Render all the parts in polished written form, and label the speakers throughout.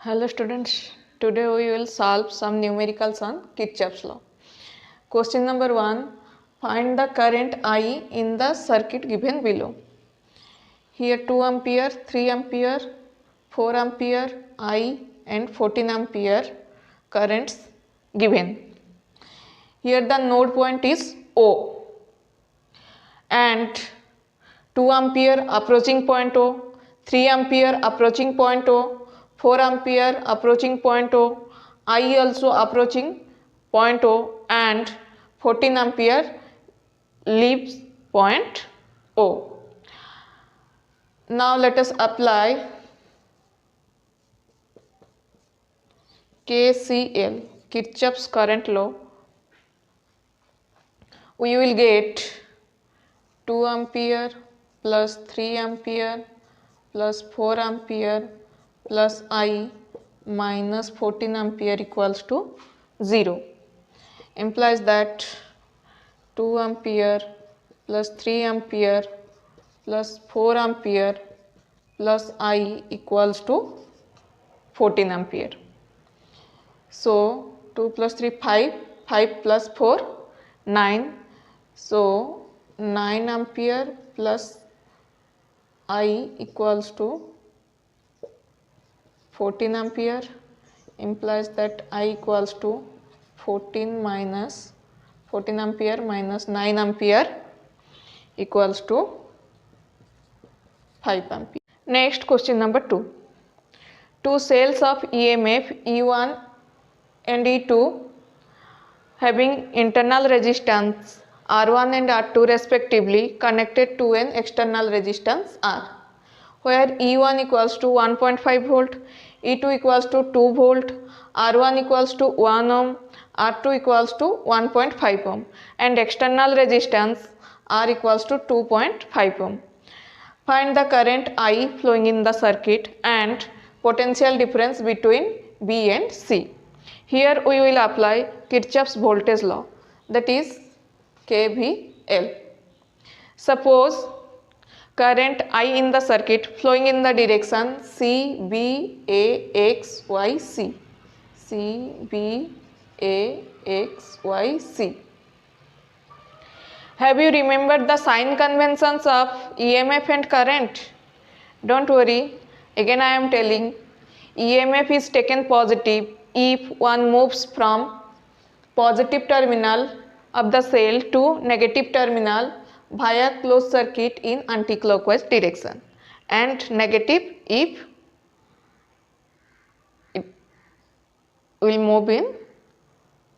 Speaker 1: Hello students, today we will solve some numericals on Kirchhoff's law. Question number 1, find the current I in the circuit given below. Here 2 ampere, 3 ampere, 4 ampere, I and 14 ampere currents given. Here the node point is O and 2 ampere approaching point O, 3 ampere approaching point O, 4 ampere approaching point O, I also approaching point O and 14 ampere leaves point O. Now let us apply KCL, Kirchhoff's current law. We will get 2 ampere plus 3 ampere plus 4 ampere plus I minus 14 ampere equals to 0. Implies that 2 ampere plus 3 ampere plus 4 ampere plus I equals to 14 ampere. So 2 plus 3 5, 5 plus 4 9. So 9 ampere plus I equals to 14 ampere, implies that I equals to 14 ampere minus 9 ampere equals to 5 ampere. Next, question number 2. Two cells of EMF E1 and E2 having internal resistance R1 and R2 respectively connected to an external resistance R, where E1 equals to 1.5 volt, E2 equals to 2 volt, R1 equals to 1 ohm, R2 equals to 1.5 ohm and external resistance R equals to 2.5 ohm. Find the current I flowing in the circuit and potential difference between B and C. Here we will apply Kirchhoff's voltage law, that is KVL. Suppose current I in the circuit flowing in the direction CBAXYC. CBAXYC. Have you remembered the sign conventions of EMF and current? Don't worry, again I am telling, EMF is taken positive if one moves from positive terminal of the cell to negative terminal via closed circuit in anti-clockwise direction, and negative if it will move in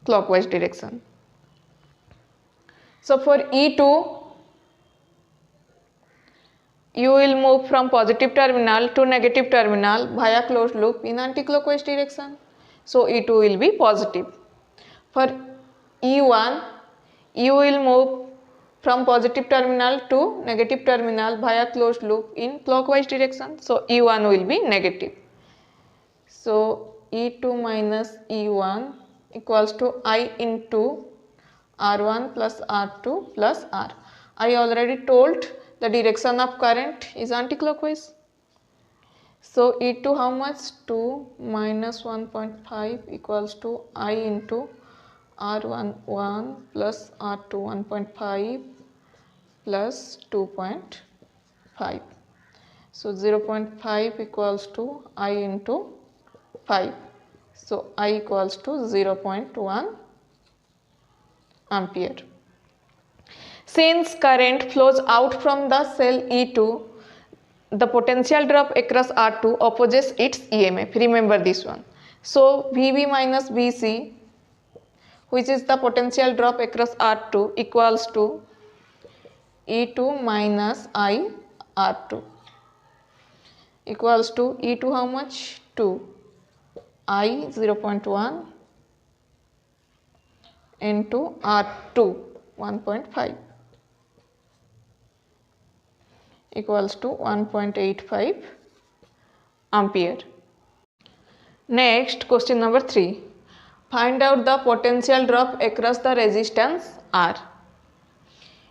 Speaker 1: clockwise direction. So for E2, you will move from positive terminal to negative terminal via closed loop in anti-clockwise direction. So E2 will be positive. For E1, you will move from positive terminal to negative terminal via closed loop in clockwise direction. So E1 will be negative. So E2 minus E1 equals to I into R1 plus R2 plus R. I already told the direction of current is anti-clockwise. So E2 how much? 2 minus 1.5 equals to I into R1 1 plus R2 1.5 plus 2.5. So 0.5 equals to I into 5. So I equals to 0.1 ampere. Since current flows out from the cell E2, the potential drop across R2 opposes its EMF. Remember this one. So VB minus VC, which is the potential drop across R2, equals to E2 minus I R2, equals to E2 how much? 2, I 0.1 into R2 1.5 equals to 1.85 ampere. Next, question number 3. Find out the potential drop across the resistance R.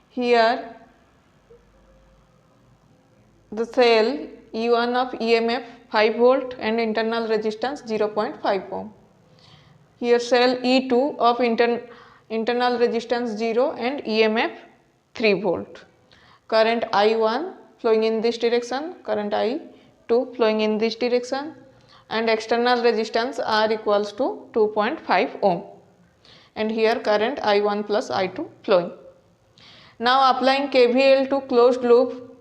Speaker 1: Here the cell E1 of EMF 5 volt and internal resistance 0.5 ohm. Here cell E2 of internal resistance 0 and EMF 3 volt. Current I1 flowing in this direction, current I2 flowing in this direction, and external resistance R equals to 2.5 ohm. And here current I1 plus I2 flowing. Now applying KVL to closed loop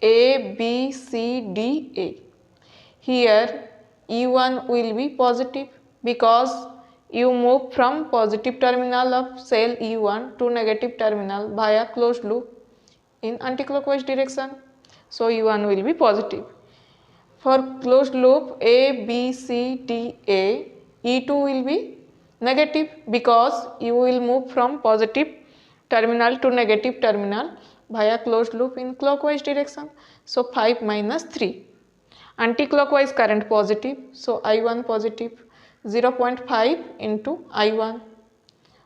Speaker 1: A, B, C, D, A. Here E1 will be positive because you move from positive terminal of cell E1 to negative terminal via closed loop in anticlockwise direction. So E1 will be positive. For closed loop A, B, C, D, A, E2 will be negative because you will move from positive terminal to negative terminal via closed loop in clockwise direction. So 5 minus 3. Anticlockwise current positive, so I1 positive, 0.5 into I1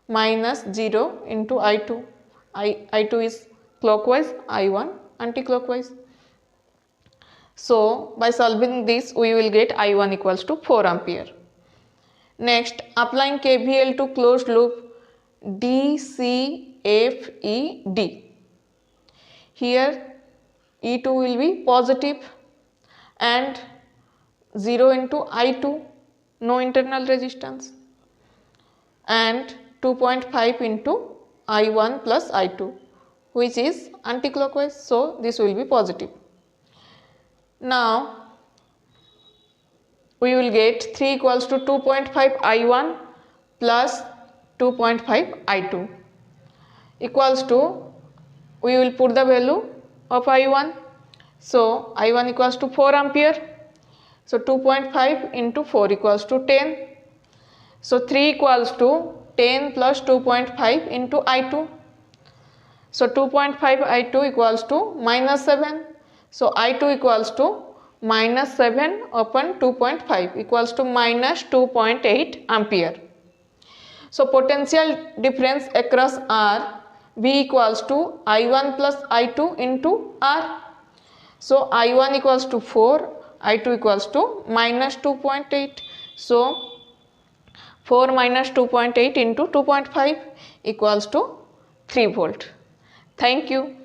Speaker 1: minus 0 into I2. I2 is clockwise, I1 anticlockwise. So by solving this we will get I1 equals to 4 ampere. Next, applying KVL to closed loop D, C, F, E, D. Here E2 will be positive and 0 into I2, no internal resistance, and 2.5 into I1 plus I2, which is anticlockwise, so this will be positive. Now we will get 3 equals to 2.5 I1 plus 2.5 I2 equals to, we will put the value of I1. So I1 equals to 4 ampere. So 2.5 into 4 equals to 10. So 3 equals to 10 plus 2.5 into I2. So 2.5 I2 equals to minus 7. So I2 equals to minus 7 upon 2.5 equals to minus 2.8 ampere. So potential difference across R, V equals to I1 plus I2 into R. So I1 equals to 4, I2 equals to minus 2.8. So 4 minus 2.8 into 2.5 equals to 3 volt. Thank you.